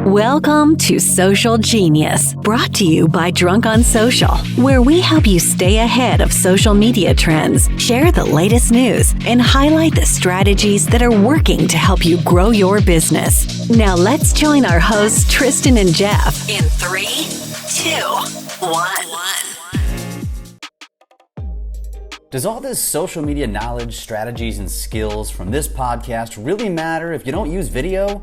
Welcome to Social Genius, brought to you by Drunk on Social, where we help you stay ahead of social media trends, share the latest news, and highlight the strategies that are working to help you grow your business. Now let's join our hosts, Tristan and Jeff, in 3, 2, 1. Does all this social media knowledge, strategies, and skills from this podcast really matter if you don't use video?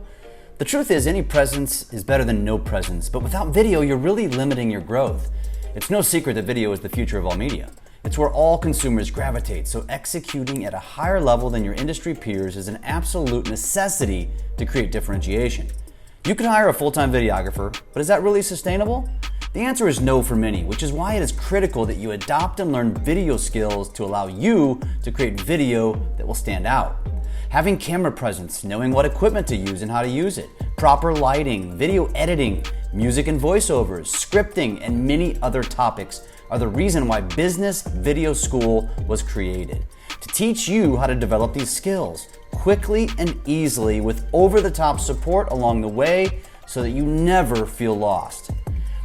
The truth is, any presence is better than no presence, but without video, you're really limiting your growth. It's no secret that video is the future of all media. It's where all consumers gravitate, so executing at a higher level than your industry peers is an absolute necessity to create differentiation. You can hire a full-time videographer, but is that really sustainable? The answer is no for many, which is why it is critical that you adopt and learn video skills to allow you to create video that will stand out. Having camera presence, knowing what equipment to use and how to use it, proper lighting, video editing, music and voiceovers, scripting, and many other topics are the reason why Business Video School was created. To teach you how to develop these skills quickly and easily with over-the-top support along the way so that you never feel lost.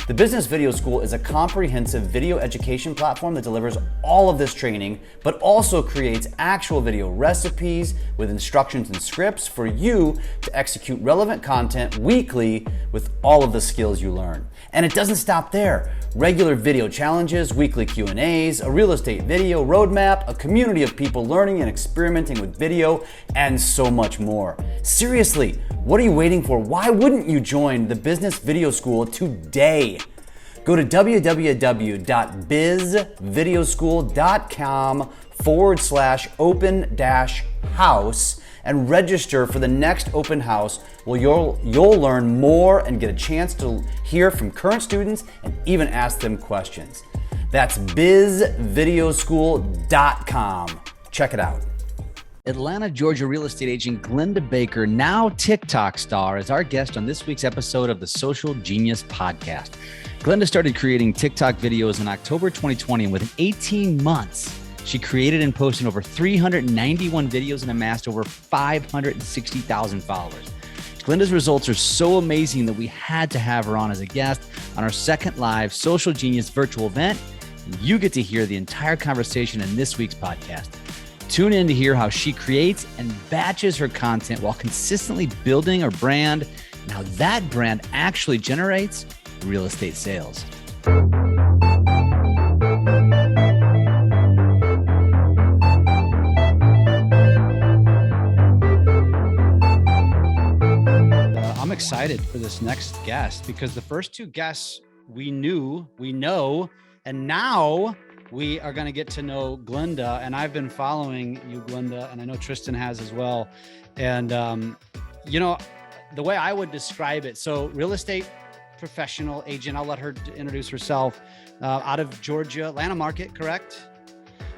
The Business Video School is a comprehensive video education platform that delivers all of this training, but also creates actual video recipes with instructions and scripts for you to execute relevant content weekly with all of the skills you learn. And it doesn't stop there. Regular video challenges, weekly Q&As, a real estate video roadmap, a community of people learning and experimenting with video, and so much more. Seriously, what are you waiting for? Why wouldn't you join the Business Video School today? Go to www.bizvideoschool.com/open-house and register for the next open house where you'll learn more and get a chance to hear from current students and even ask them questions. That's bizvideoschool.com. Check it out. Atlanta, Georgia real estate agent Glennda Baker, now TikTok star, is our guest on this week's episode of the Social Genius Podcast. Glennda started creating TikTok videos in October 2020, and within 18 months, she created and posted over 391 videos and amassed over 560,000 followers. Glennda's results are so amazing that we had to have her on as a guest on our second live Social Genius virtual event. You get to hear the entire conversation in this week's podcast. Tune in to hear how she creates and batches her content while consistently building her brand and how that brand actually generates real estate sales. I'm excited for this next guest because the first two guests we know, and now we are going to get to know Glennda, and I've been following you, Glennda, and I know Tristan has as well. And, the way I would describe it, so real estate professional agent, I'll let her introduce herself, out of Georgia, Atlanta market, correct?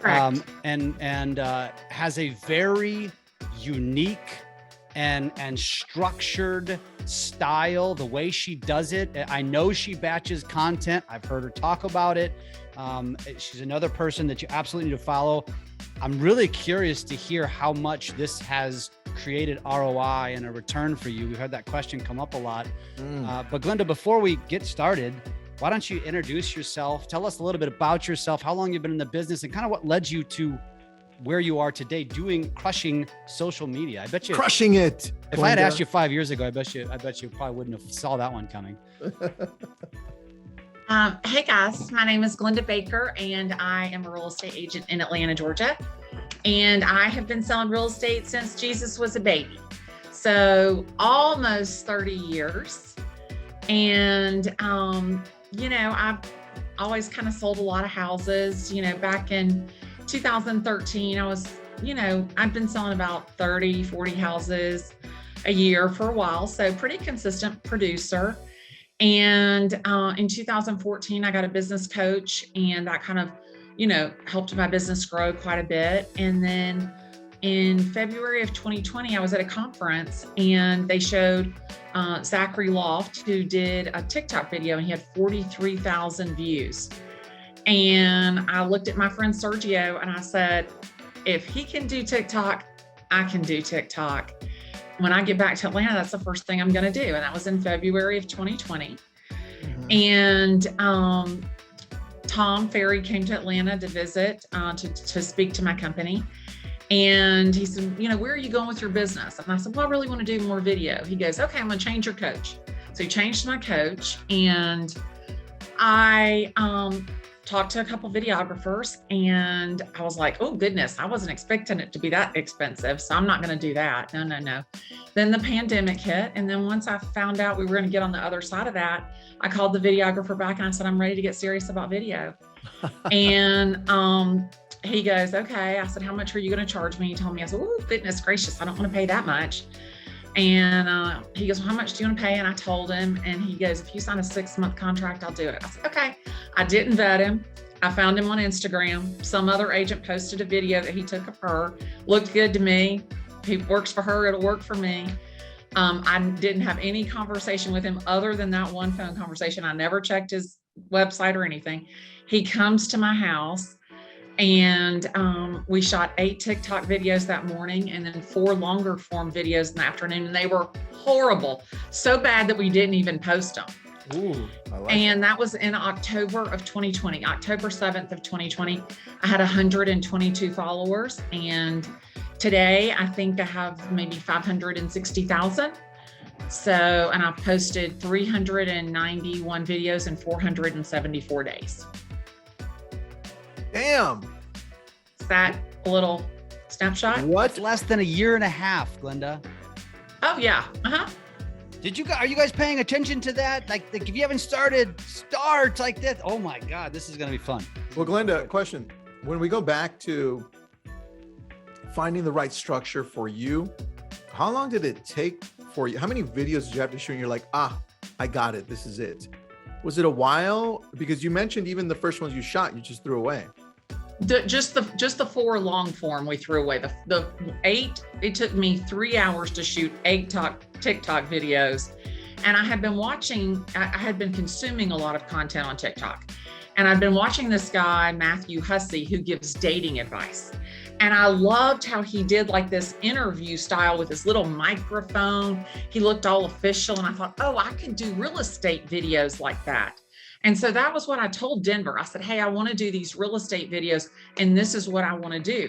Correct. And has a very unique and structured style, the way she does it. I know she batches content. I've heard her talk about it. She's another person that you absolutely need to follow. I'm really curious to hear how much this has created ROI and a return for you. We've had that question come up a lot. But Glennda, before we get started, why don't you introduce yourself? Tell us a little bit about yourself, how long you've been in the business, and kind of what led you to where you are today, crushing social media. I bet you crushing it. If Glennda, I had asked you 5 years ago, I bet you probably wouldn't have saw that one coming. Hey guys, my name is Glennda Baker and I am a real estate agent in Atlanta, Georgia. And I have been selling real estate since Jesus was a baby. So almost 30 years. And, I've always kind of sold a lot of houses. Back in 2013, I've been selling about 30, 40 houses a year for a while. So pretty consistent producer. And in 2014, I got a business coach, and that kind of, helped my business grow quite a bit. And then in February of 2020, I was at a conference and they showed Zachary Loft, who did a TikTok video, and he had 43,000 views. And I looked at my friend Sergio and I said, if he can do TikTok, I can do TikTok. when I get back to Atlanta, that's the first thing I'm going to do. And that was in February of 2020. And Tom Ferry came to Atlanta to visit, to speak to my company. And he said, where are you going with your business? And I said, well, I really want to do more video. He goes, okay, I'm going to change your coach. So he changed my coach, and I talked to a couple videographers, and I was like, oh goodness, I wasn't expecting it to be that expensive. So I'm not going to do that. No. Then the pandemic hit. And then once I found out we were going to get on the other side of that, I called the videographer back and I said, I'm ready to get serious about video. And he goes, okay. I said, how much are you going to charge me? He told me. I said, oh, goodness gracious, I don't want to pay that much. And he goes, well, how much do you want to pay? And I told him, and he goes, if you sign a 6-month contract, I'll do it. I said, okay. I didn't vet him. I found him on Instagram. Some other agent posted a video that he took of her. Looked good to me. He works for her. It'll work for me. I didn't have any conversation with him other than that one phone conversation. I never checked his website or anything. He comes to my house, and we shot 8 TikTok videos that morning and then 4 longer form videos in the afternoon. And they were horrible. So bad that we didn't even post them. Ooh, I like and that was in October of 2020, October 7th of 2020. I had 122 followers. And today I think I have maybe 560,000. So, and I've posted 391 videos in 474 days. Damn. Is that a little snapshot? What? That's less than a year and a half, Glennda. Oh yeah. Are you guys paying attention to that? Like if you haven't started, start like that. Oh my God, this is going to be fun. Well, Glennda, question. When we go back to finding the right structure for you, how long did it take for you? How many videos did you have to shoot and you're like, I got it. This is it. Was it a while? Because you mentioned even the first ones you shot, you just threw away. Just the 4 long form we threw away. The 8, it took me 3 hours to shoot 8 TikTok videos. And I had been consuming a lot of content on TikTok. And I'd been watching this guy, Matthew Hussey, who gives dating advice. And I loved how he did like this interview style with his little microphone. He looked all official. And I thought, oh, I could do real estate videos like that. And so that was what I told Denver. I said, hey, I want to do these real estate videos, and this is what I want to do.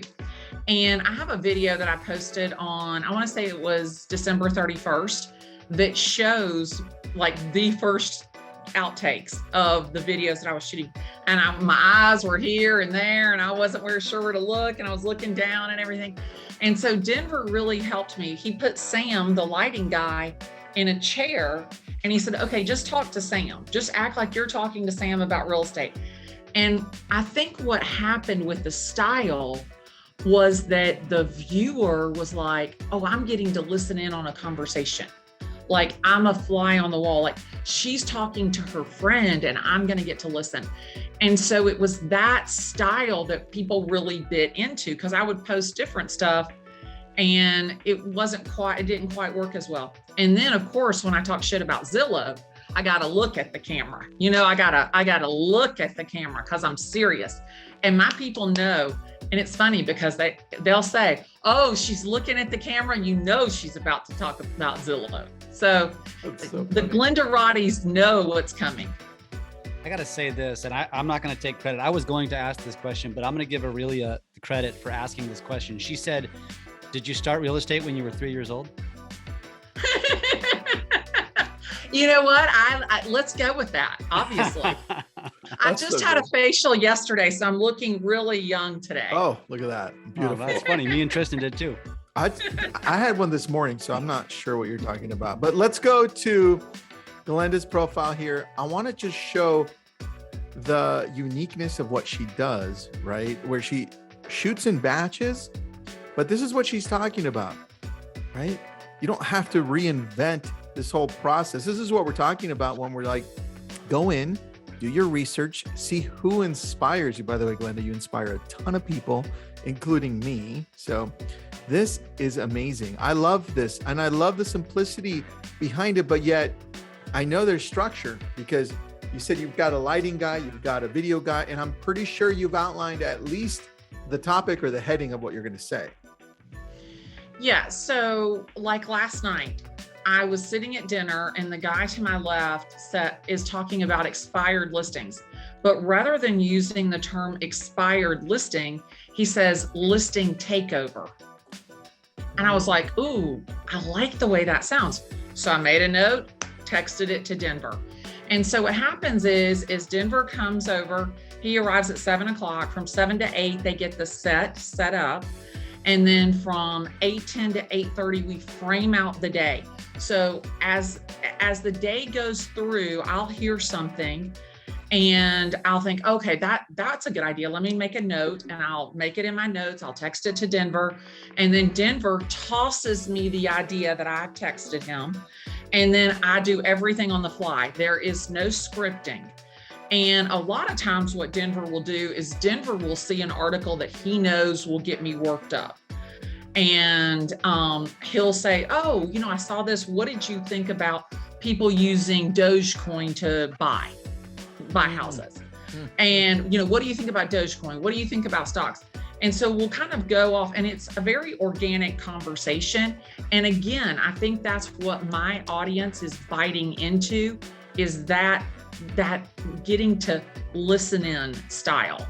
And I have a video that I posted on, I want to say it was December 31st, that shows like the first outtakes of the videos that I was shooting. And my eyes were here and there, and I wasn't really sure where to look, and I was looking down and everything. And so Denver really helped me. He put Sam, the lighting guy, in a chair, and he said, okay, just talk to Sam. Just act like you're talking to Sam about real estate. And I think what happened with the style was that the viewer was like, oh, I'm getting to listen in on a conversation. Like I'm a fly on the wall. Like she's talking to her friend and I'm going to get to listen. And so it was that style that people really bit into, because I would post different stuff and it didn't quite work as well. And then of course, when I talk shit about Zillow, I got to look at the camera. I gotta look at the camera because I'm serious. And my people know. And it's funny because they'll say, oh, she's looking at the camera, and she's about to talk about Zillow. So the Glendaratis know what's coming. I got to say this, and I'm not going to take credit. I was going to ask this question, but I'm going to give Aurelia credit for asking this question. She said, did you start real estate when you were 3 years old? You know what? Let's go with that, obviously. I just had a facial yesterday, so I'm looking really young today. Oh, look at that. Beautiful. Oh, that's funny. Me and Tristan did too. I had one this morning, so I'm not sure what you're talking about. But let's go to Glennda's profile here. I want to just show the uniqueness of what she does, right? Where she shoots in batches, but this is what she's talking about, right? You don't have to reinvent this whole process. This is what we're talking about when we're like, go in, do your research, see who inspires you. By the way, Glennda, you inspire a ton of people, including me. So this is amazing. I love this. And I love the simplicity behind it, but yet I know there's structure, because you said you've got a lighting guy, you've got a video guy, and I'm pretty sure you've outlined at least the topic or the heading of what you're going to say. Yeah. So like last night, I was sitting at dinner and the guy to my left is talking about expired listings. But rather than using the term expired listing, he says listing takeover. And I was like, ooh, I like the way that sounds. So I made a note, texted it to Denver. And so what happens is Denver comes over, he arrives at 7:00. From 7 to 8, they get the set up. And then from 8:10 to 8:30, we frame out the day. So as the day goes through, I'll hear something and I'll think, okay, that's a good idea. Let me make a note, and I'll make it in my notes. I'll text it to Denver, and then Denver tosses me the idea that I've texted him. And then I do everything on the fly. There is no scripting. And a lot of times what Denver will do is Denver will see an article that he knows will get me worked up. And he'll say, oh, I saw this. What did you think about people using Dogecoin to buy houses? And, what do you think about Dogecoin? What do you think about stocks? And so we'll kind of go off, and it's a very organic conversation. And again, I think that's what my audience is biting into, is that getting to listen in style.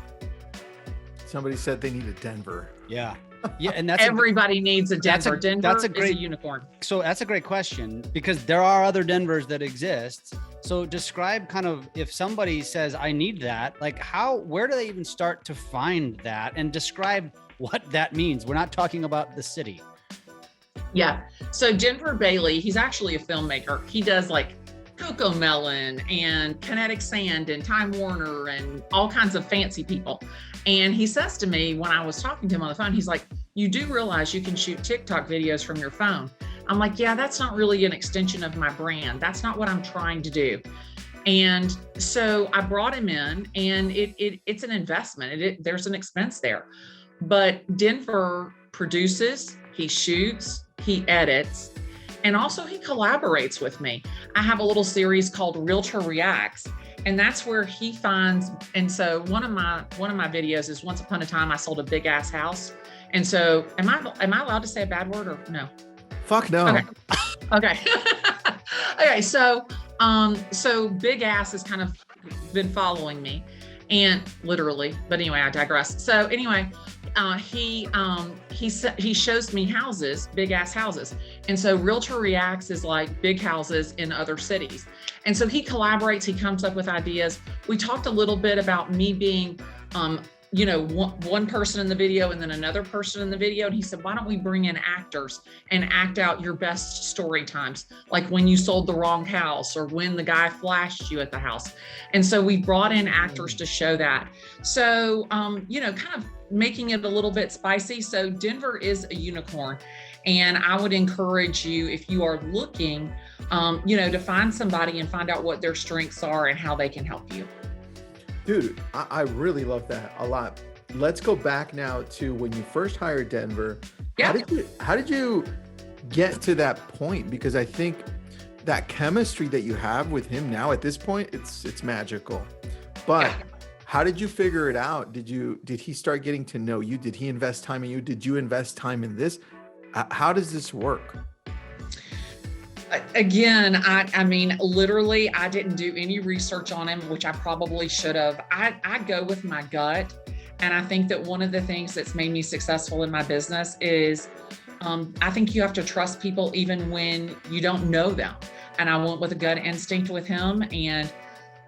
Somebody said they need a Denver. Yeah. Yeah, and that's everybody needs a Denver. Denver is a unicorn. So that's a great question, because there are other Denvers that exist. So describe kind of, if somebody says, I need that, like where do they even start to find that, and describe what that means? We're not talking about the city. Yeah. So Denver Bailey, he's actually a filmmaker. He does like Coco Melon and Kinetic Sand and Time Warner and all kinds of fancy people. And he says to me when I was talking to him on the phone, he's like, you do realize you can shoot TikTok videos from your phone? I'm like, yeah, that's not really an extension of my brand. That's not what I'm trying to do. And so I brought him in, and it's an investment. There's an expense there. But Denver produces, he shoots, he edits, and also he collaborates with me. I have a little series called Realtor Reacts, and that's where he finds. And so one of my videos is, once upon a time I sold a big ass house. And so am I allowed to say a bad word or no? Fuck no. Okay. Okay. So big ass has kind of been following me, and literally, but anyway, I digress. So anyway, he shows me houses, big ass houses. And so Realtor Reacts is like big houses in other cities. And so he collaborates, he comes up with ideas. We talked a little bit about me being, one person in the video and then another person in the video. And he said, why don't we bring in actors and act out your best story times? Like when you sold the wrong house, or when the guy flashed you at the house. And so we brought in actors to show that. So, kind of making it a little bit spicy. So Denver is a unicorn. And I would encourage you, if you are looking, to find somebody and find out what their strengths are and how they can help you. Dude, I really love that a lot. Let's go back now to when you first hired Denver. Yeah. How did you get to that point? Because I think that chemistry that you have with him now at this point, it's magical. But yeah. How did you figure it out? Did he start getting to know you? Did he invest time in you? Did you invest time in this? How does this work? Again, I mean, literally, I didn't do any research on him, which I probably should have. I go with my gut. And I think that one of the things that's made me successful in my business is I think you have to trust people even when you don't know them. And I went with a gut instinct with him. And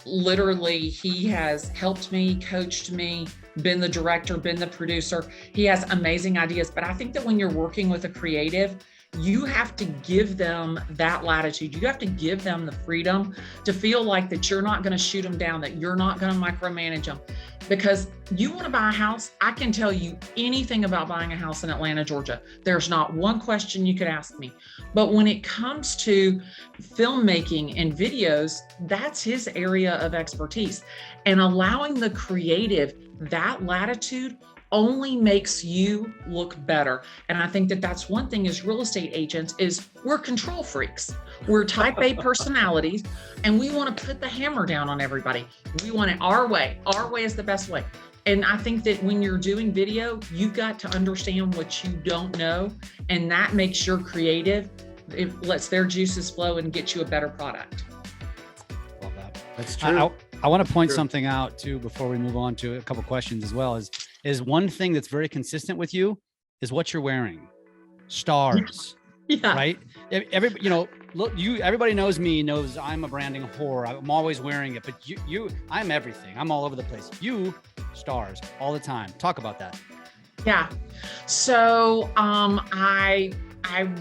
literally, he has helped me, coached me, been the director, been the producer. He has amazing ideas. But I think that when you're working with a creative, you have to give them that latitude. You have to give them the freedom to feel like that you're not going to shoot them down, that you're not going to micromanage them. Because you want to buy a house, I can tell you anything about buying a house in Atlanta, Georgia. There's not one question you could ask me. But when it comes to filmmaking and videos, that's his area of expertise. And allowing the creative that latitude only makes you look better. And I think that that's one thing as real estate agents is we're control freaks. We're type A personalities, and we want to put the hammer down on everybody. We want it our way. Our way is the best way. And I think that when you're doing video, you've got to understand what you don't know, and that makes your creative. It lets their juices flow and get you a better product. Love that. That's true. I want to point something out too before we move on to a couple questions as well. Is one thing that's very consistent with you is what you're wearing. Stars. Yeah. Right. Everybody knows me, knows I'm a branding whore. I'm always wearing it, but I'm everything. I'm all over the place. You stars all the time. Talk about that. Yeah. So I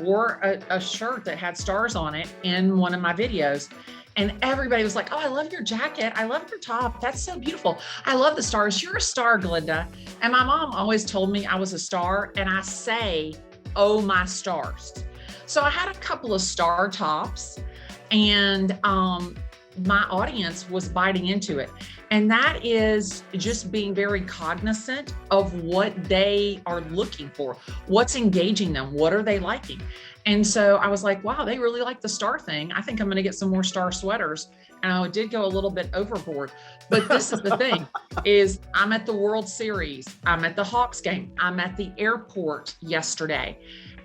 wore a shirt that had stars on it in one of my videos. And everybody was like, oh, I love your jacket. I love your top. That's so beautiful. I love the stars. You're a star, Glennda. And my mom always told me I was a star. And I say, oh, my stars. So I had a couple of star tops, and my audience was biting into it. And that is just being very cognizant of what they are looking for, what's engaging them, what are they liking. And so I was like, wow, they really like the star thing. I think I'm going to get some more star sweaters. And I did go a little bit overboard. But this is the thing, is I'm at the World Series. I'm at the Hawks game. I'm at the airport yesterday.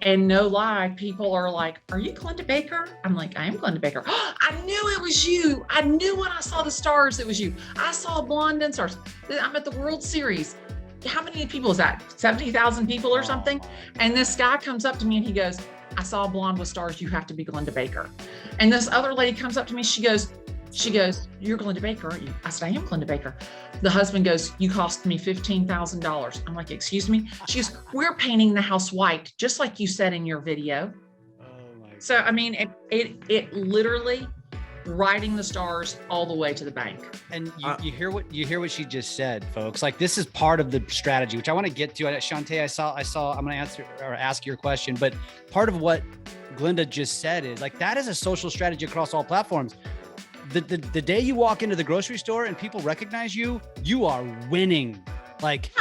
And no lie, people are like, are you Glennda Baker? I'm like, I am Glennda Baker. Oh, I knew it was you. I knew when I saw the stars, it was you. I saw blonde and stars. I'm at the World Series. How many people is that? 70,000 people or something? And this guy comes up to me and he goes, I saw a blonde with stars. You have to be Glennda Baker. And this other lady comes up to me. She goes, you're Glennda Baker, aren't you? I said, I am Glennda Baker. The husband goes, you cost me $15,000. I'm like, excuse me? She goes, we're painting the house white, just like you said in your video. Oh my God. So, I mean, it literally riding the stars all the way to the bank. And you hear what she just said, folks. Like, this is part of the strategy, which I want to get to. Shantae, I saw. I'm going to ask your question, but part of what Glennda just said is like that is a social strategy across all platforms. The day you walk into the grocery store and people recognize you, you are winning. Like,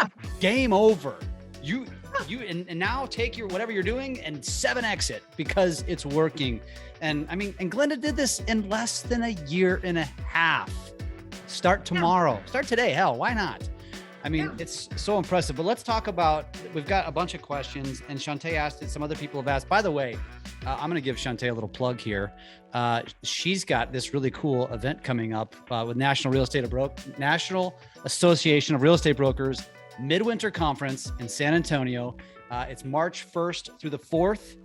game over. You and now take your whatever you're doing and 7x it because it's working. And I mean, and Glennda did this in less than a year and a half. Start tomorrow. Start today. Hell, why not? I mean, it's so impressive. But let's talk about, we've got a bunch of questions, and Shantae asked it. Some other people have asked. By the way, I'm going to give Shantae a little plug here. She's got this really cool event coming up with National Association of Real Estate Brokers Midwinter Conference in San Antonio. It's March 1st through the 4th.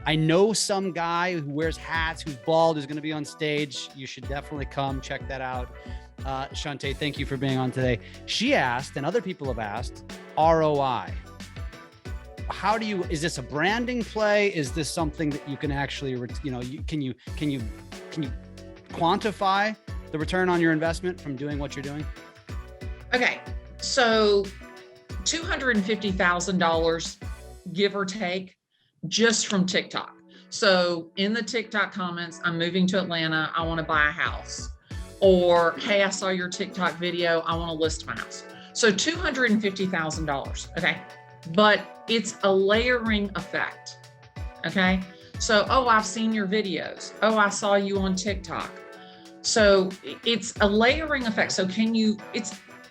I know some guy who wears hats, who's bald, who's going to be on stage. You should definitely come check that out. Shantae, thank you for being on today. She asked, and other people have asked, ROI. Is this a branding play? Is this something that you can actually, can you quantify the return on your investment from doing what you're doing? Okay, so $250,000, give or take, just from TikTok. So in the TikTok comments, I'm moving to Atlanta, I want to buy a house. Or, hey, I saw your TikTok video, I want to list my house. So $250,000, okay? But it's a layering effect, okay? So, oh, I've seen your videos. Oh, I saw you on TikTok. So it's a layering effect. So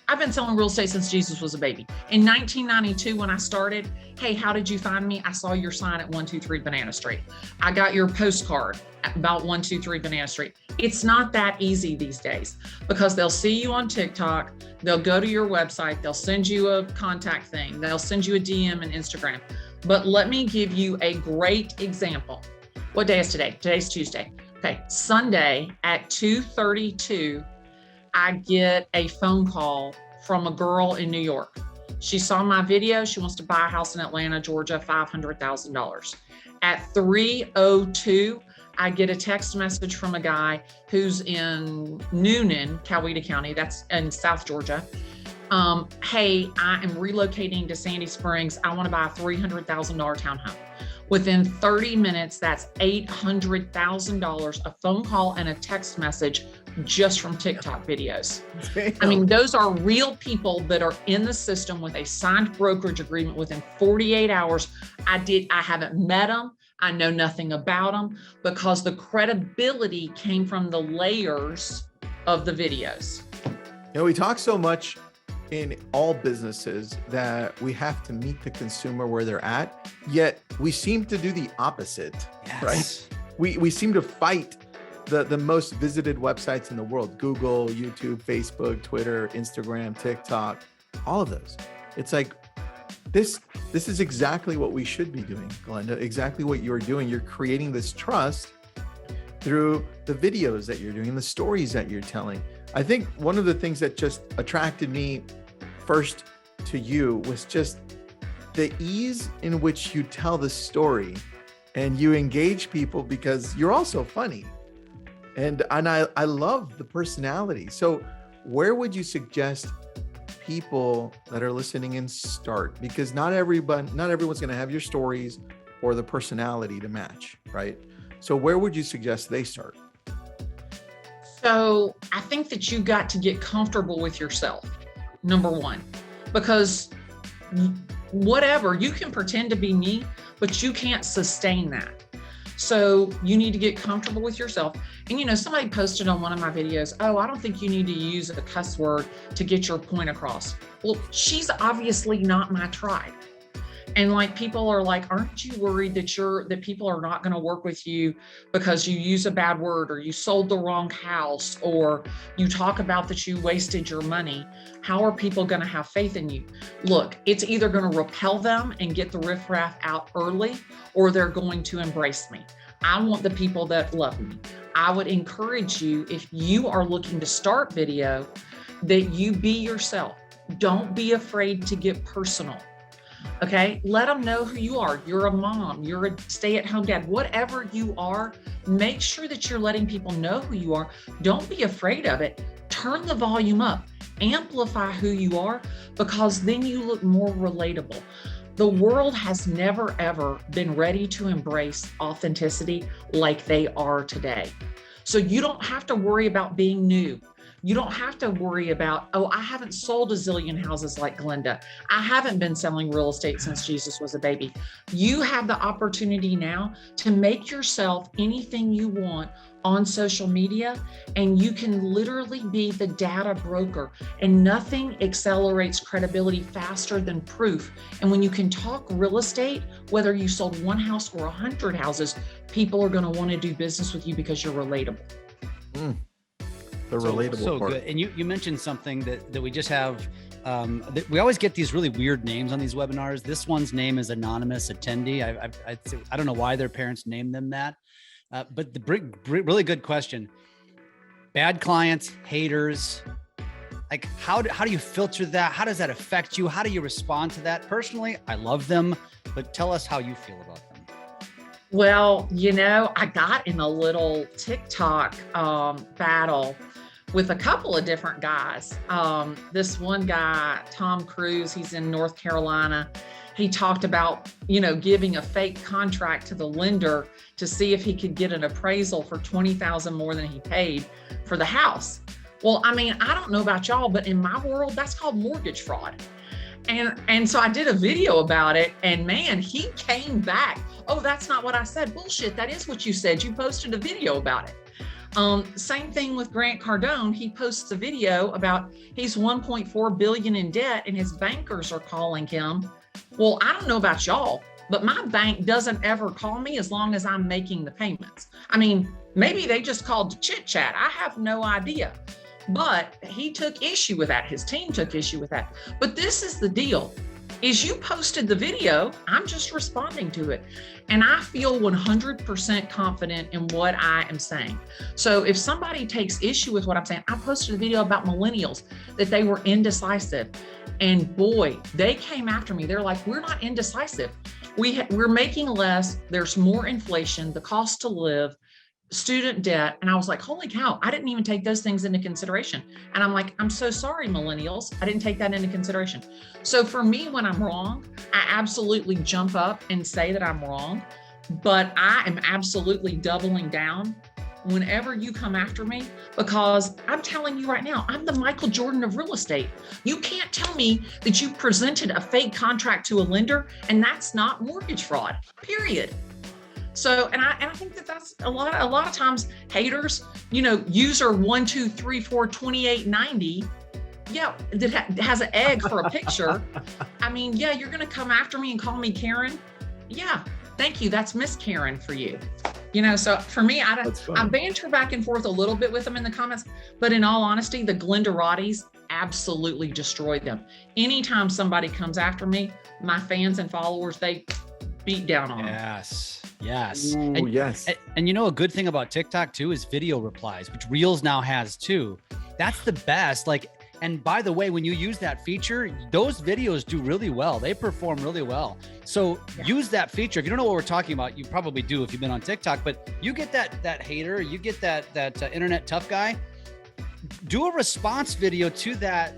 I've been selling real estate since Jesus was a baby. In 1992, when I started, hey, how did you find me? I saw your sign at 123 Banana Street. I got your postcard about 123 Banana Street. It's not that easy these days because they'll see you on TikTok, they'll go to your website, they'll send you a contact thing, they'll send you a DM and Instagram. But let me give you a great example. What day is today? Today's Tuesday. Okay, Sunday at 2:32, I get a phone call from a girl in New York. She saw my video. She wants to buy a house in Atlanta, Georgia, $500,000. At 3:02, I get a text message from a guy who's in Noonan, Coweta County, that's in South Georgia. Hey, I am relocating to Sandy Springs. I want to buy a $300,000 townhome. Within 30 minutes, that's $800,000, a phone call and a text message just from TikTok videos. Damn. I mean, those are real people that are in the system with a signed brokerage agreement within 48 hours. I haven't met them. I know nothing about them because the credibility came from the layers of the videos. We talk so much in all businesses that we have to meet the consumer where they're at, yet we seem to do the opposite, right? We seem to fight the most visited websites in the world: Google, YouTube, Facebook, Twitter, Instagram, TikTok, all of those. It's like, this is exactly what we should be doing, Glennda, exactly what you're doing. You're creating this trust through the videos that you're doing, the stories that you're telling. I think one of the things that just attracted me first to you was just the ease in which you tell the story and you engage people, because you're also funny. And I love the personality. So where would you suggest people that are listening in start? Because not everyone's going to have your stories or the personality to match, right? So where would you suggest they start? So I think that you got to get comfortable with yourself, number one, because whatever, you can pretend to be me, but you can't sustain that. So you need to get comfortable with yourself. And somebody posted on one of my videos, oh, I don't think you need to use a cuss word to get your point across. Well, she's obviously not my tribe. And like, people are like, aren't you worried that people are not going to work with you because you use a bad word, or you sold the wrong house, or you talk about that you wasted your money? How are people going to have faith in you? Look, it's either going to repel them and get the riffraff out early, or they're going to embrace me. I want the people that love me. I would encourage you, if you are looking to start video, that you be yourself. Don't be afraid to get personal. Okay, let them know who you are. You're a mom, you're a stay-at-home dad, whatever you are, make sure that you're letting people know who you are. Don't be afraid of it. Turn the volume up, amplify who you are, because then you look more relatable. The world has never, ever been ready to embrace authenticity like they are today. So you don't have to worry about being new. You don't have to worry about, oh, I haven't sold a zillion houses like Glennda. I haven't been selling real estate since Jesus was a baby. You have the opportunity now to make yourself anything you want on social media, and you can literally be the data broker. And nothing accelerates credibility faster than proof. And when you can talk real estate, whether you sold one house or 100 houses, people are going to want to do business with you because you're relatable. The relatable so part. Good. And you mentioned something that we just have. We always get these really weird names on these webinars. This one's name is Anonymous Attendee. I don't know why their parents named them that, but the really good question. Bad clients, haters, like how do you filter that? How does that affect you? How do you respond to that? Personally, I love them, but tell us how you feel about them. Well, I got in a little TikTok battle with a couple of different guys. This one guy, Tom Cruise, he's in North Carolina. He talked about, giving a fake contract to the lender to see if he could get an appraisal for $20,000 more than he paid for the house. Well, I don't know about y'all, but in my world, that's called mortgage fraud. And so I did a video about it, and man, he came back. Oh, that's not what I said. Bullshit. That is what you said. You posted a video about it. Same thing with Grant Cardone. He posts a video about he's 1.4 billion in debt and his bankers are calling him. Well, I don't know about y'all, but my bank doesn't ever call me as long as I'm making the payments. Maybe they just called to chit chat. I have no idea. But he took issue with that. His team took issue with that. But this is the deal. Is you posted the video, I'm just responding to it. And I feel 100% confident in what I am saying. So if somebody takes issue with what I'm saying, I posted a video about millennials, that they were indecisive. And boy, they came after me. They're like, we're not indecisive. We're making less. There's more inflation, the cost to live, student debt. And I was like, holy cow, I didn't even take those things into consideration. And I'm like, I'm so sorry, millennials. I didn't take that into consideration. So for me, when I'm wrong, I absolutely jump up and say that I'm wrong, but I am absolutely doubling down whenever you come after me, because I'm telling you right now, I'm the Michael Jordan of real estate. You can't tell me that you presented a fake contract to a lender and that's not mortgage fraud, period. So, and I think that's a lot of times haters, user 1, 2, 3, 4, 2890, yeah, that has an egg for a picture. I mean, yeah, you're going to come after me and call me Karen. Yeah, thank you. That's Miss Karen for you. You know, so for me, I banter back and forth a little bit with them in the comments, but in all honesty, the Glendaratis absolutely destroyed them. Anytime somebody comes after me, my fans and followers, they beat down on them. Yes. Ooh, yes. And you know, a good thing about TikTok too is video replies, which Reels now has too. That's the best. Like, and by the way, when you use that feature, those videos do really well. They perform really well. So use that feature. If you don't know what we're talking about, you probably do if you've been on TikTok, but you get that hater, you get that internet tough guy, do a response video to that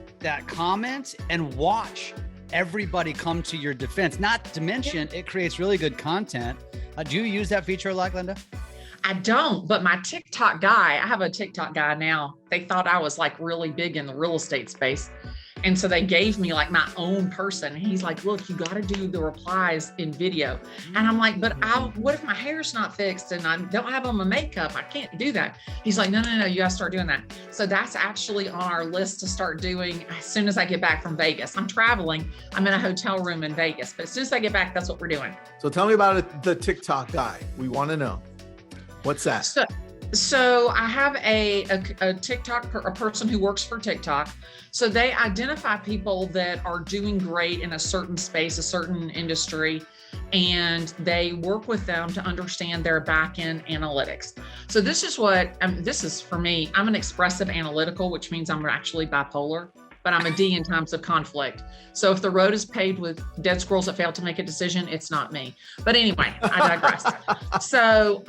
comment and watch everybody come to your defense. Not to mention, it creates really good content. Do you use that feature a lot, Glennda? I don't, but my TikTok guy, I have a TikTok guy now. They thought I was like really big in the real estate space. And so they gave me like my own person. And he's like, look, you got to do the replies in video. And I'm like, but what if my hair's not fixed and I don't have on my makeup? I can't do that. He's like, no, you got to start doing that. So that's actually on our list to start doing as soon as I get back from Vegas. I'm traveling. I'm in a hotel room in Vegas, but as soon as I get back, that's what we're doing. So tell me about it, the TikTok guy. We want to know. What's that? So I have a TikTok, a person who works for TikTok. So they identify people that are doing great in a certain space, a certain industry, and they work with them to understand their back-end analytics. So this is this is for me, I'm an expressive analytical, which means I'm actually bipolar, but I'm a D in times of conflict. So if the road is paved with dead squirrels that fail to make a decision, it's not me. But anyway, I digress. So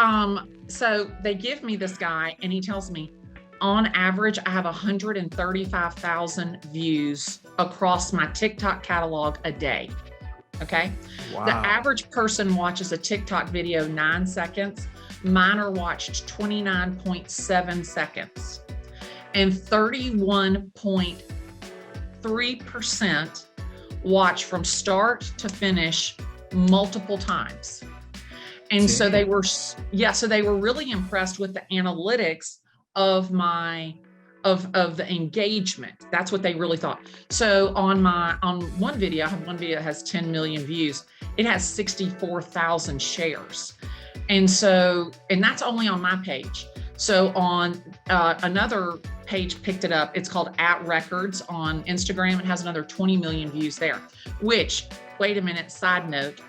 they give me this guy and he tells me, on average, I have 135,000 views across my TikTok catalog a day. Okay. Wow. The average person watches a TikTok video 9 seconds. Mine are watched 29.7 seconds. And 31.3% watch from start to finish multiple times. And so they were really impressed with the analytics of the engagement. That's what they really thought. So on one video, I have one video that has 10 million views. It has 64,000 shares. And that's only on my page. So on another page picked it up. It's called @Records on Instagram. It has another 20 million views there, which, wait a minute, side note,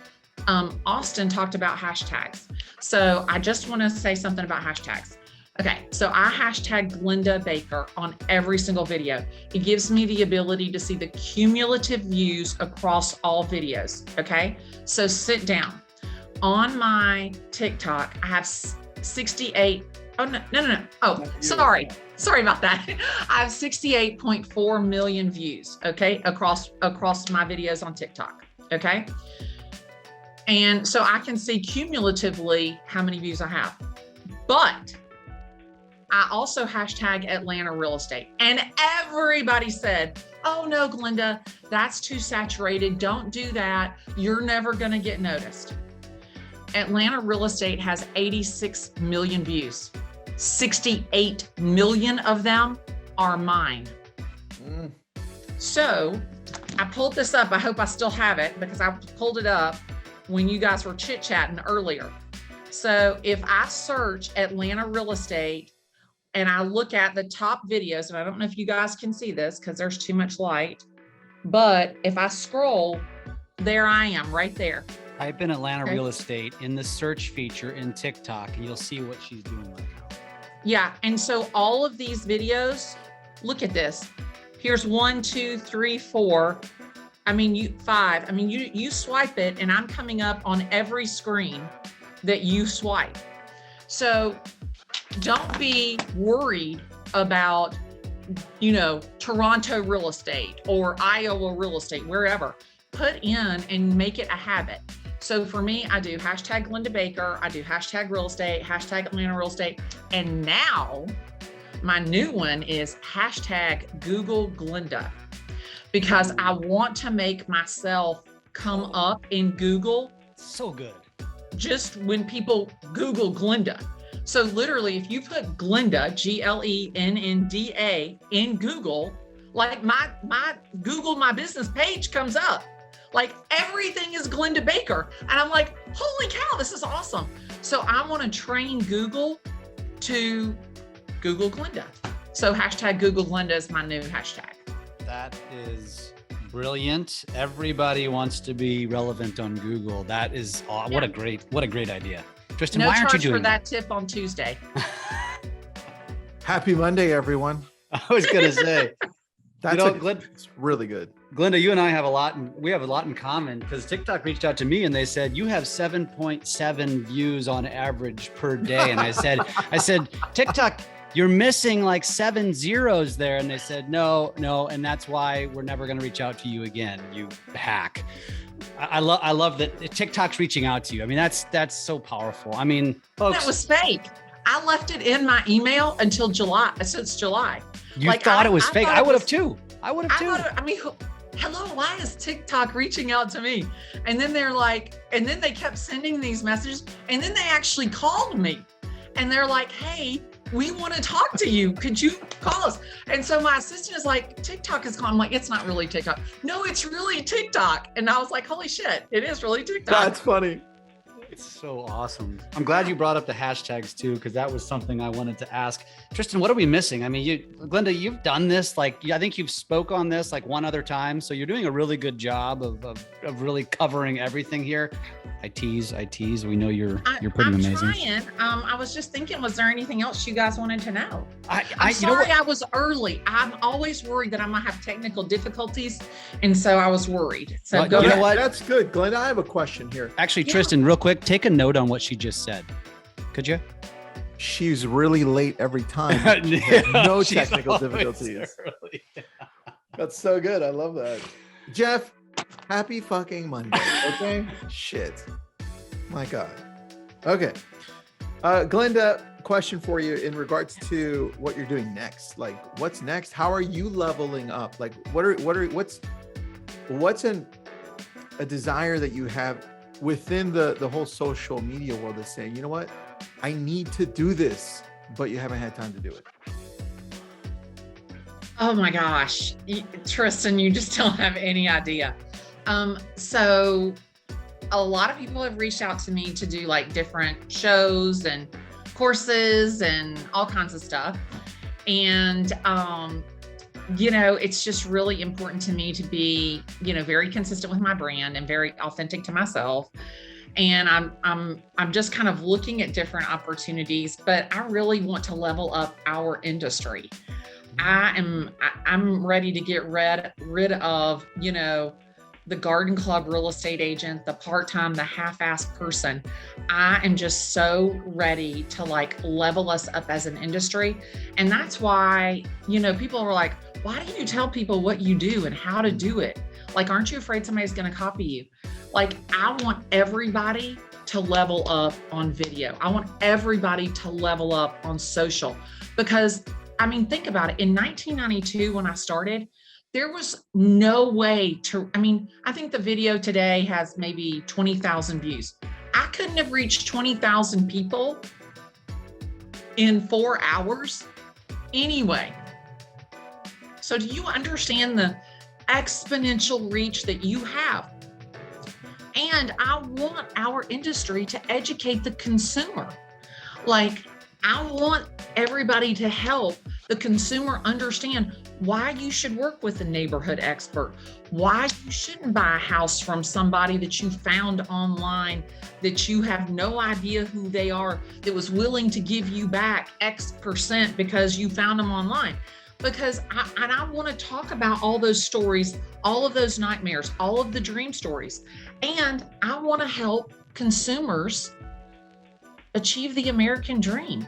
Austin talked about hashtags. So I just want to say something about hashtags. Okay, so I hashtag Glennda Baker on every single video. It gives me the ability to see the cumulative views across all videos, okay? So sit down. On my TikTok, I have 68, oh, no. Oh, sorry about that. I have 68.4 million views, okay, across my videos on TikTok, okay? And so I can see cumulatively how many views I have. But I also hashtag Atlanta real estate. And everybody said, oh no, Glennda, that's too saturated. Don't do that. You're never gonna get noticed. Atlanta real estate has 86 million views. 68 million of them are mine. So I pulled this up. I hope I still have it because I pulled it up when you guys were chit-chatting earlier. So if I search Atlanta real estate and I look at the top videos, and I don't know if you guys can see this because there's too much light, but if I scroll, there I am right there. Type in Atlanta real estate in the search feature in TikTok and you'll see what she's doing right now. Yeah, and so all of these videos, look at this. Here's 1, 2, 3, 4. I mean, 5. I mean, you swipe it and I'm coming up on every screen that you swipe. So don't be worried about, Toronto real estate or Iowa real estate, wherever. Put in and make it a habit. So for me, I do hashtag Glennda Baker, I do hashtag real estate, hashtag Atlanta real estate. And now my new one is hashtag Google Glennda, because I want to make myself come up in Google. So good. Just when people Google Glennda. So literally, if you put Glennda, Glennda, in Google, Like my Google My Business page comes up. Like everything is Glennda Baker. And I'm like, holy cow, this is awesome. So I want to train Google to Google Glennda. So hashtag Google Glennda is my new hashtag. That is brilliant. Everybody wants to be relevant on Google. That is what a great idea. Tristan, No why aren't you charge doing for that tip on Tuesday. Happy Monday, everyone. I was gonna say, That's it's really good. Glennda, you and I have a lot in common, because TikTok reached out to me and they said, you have 7.7 views on average per day. And I said, TikTok, you're missing like 7 zeros there. And they said, no. And that's why we're never going to reach out to you again, you hack. I love that TikTok's reaching out to you. I mean, that's so powerful. I mean, folks. That was fake. I left it in my email until July, since July. You thought it was fake. I would have too. I mean, hello, why is TikTok reaching out to me? And then they're like, and then they kept sending these messages, and then they actually called me and they're like, hey, we want to talk to you. Could you call us? And so my assistant is like, TikTok is calling. I'm like, it's not really TikTok. No, it's really TikTok. And I was like, holy shit, it is really TikTok. That's funny. It's so awesome. I'm glad you brought up the hashtags too, because that was something I wanted to ask. Tristan, what are we missing? I mean, Glennda, you've done this, like, I think you've spoke on this like one other time. So you're doing a really good job of really covering everything here. I tease. We know you're pretty amazing. I'm trying. I was just thinking, was there anything else you guys wanted to know? I'm sorry I was early. I'm always worried that I'm gonna have technical difficulties, and so I was worried. So Well, go you know ahead. what? That's good. Glennda, I have a question here. Actually, Yeah. Tristan, real quick, take a note on what she just said. Could you? She's really late every time. No technical difficulties. That's so good. I love that. Jeff, happy fucking Monday. Okay. Shit. My God. Okay. Glennda, question for you in regards to what you're doing next. Like, what's next? How are you leveling up? Like, what's a desire that you have within the whole social media world that's saying, you know what, I need to do this, but you haven't had time to do it? Oh my gosh, Tristan, you just don't have any idea. So a lot of people have reached out to me to do like different shows and courses and all kinds of stuff. And, it's just really important to me to be, very consistent with my brand and very authentic to myself. And I'm just kind of looking at different opportunities, but I really want to level up our industry. I'm ready to get rid of, the garden club real estate agent, the part-time, the half-assed person. I am just so ready to like level us up as an industry. And that's why, people are like, why do you tell people what you do and how to do it? Like, aren't you afraid somebody's going to copy you? Like, I want everybody to level up on video. I want everybody to level up on social, because think about it. In 1992, when I started, there was no way I think the video today has maybe 20,000 views. I couldn't have reached 20,000 people in 4 hours anyway. So do you understand the exponential reach that you have? And I want our industry to educate the consumer. Like, I want everybody to help the consumer understand why you should work with a neighborhood expert, why you shouldn't buy a house from somebody that you found online, that you have no idea who they are, that was willing to give you back X% because you found them online. Because I want to talk about all those stories, all of those nightmares, all of the dream stories. And I want to help consumers achieve the American dream.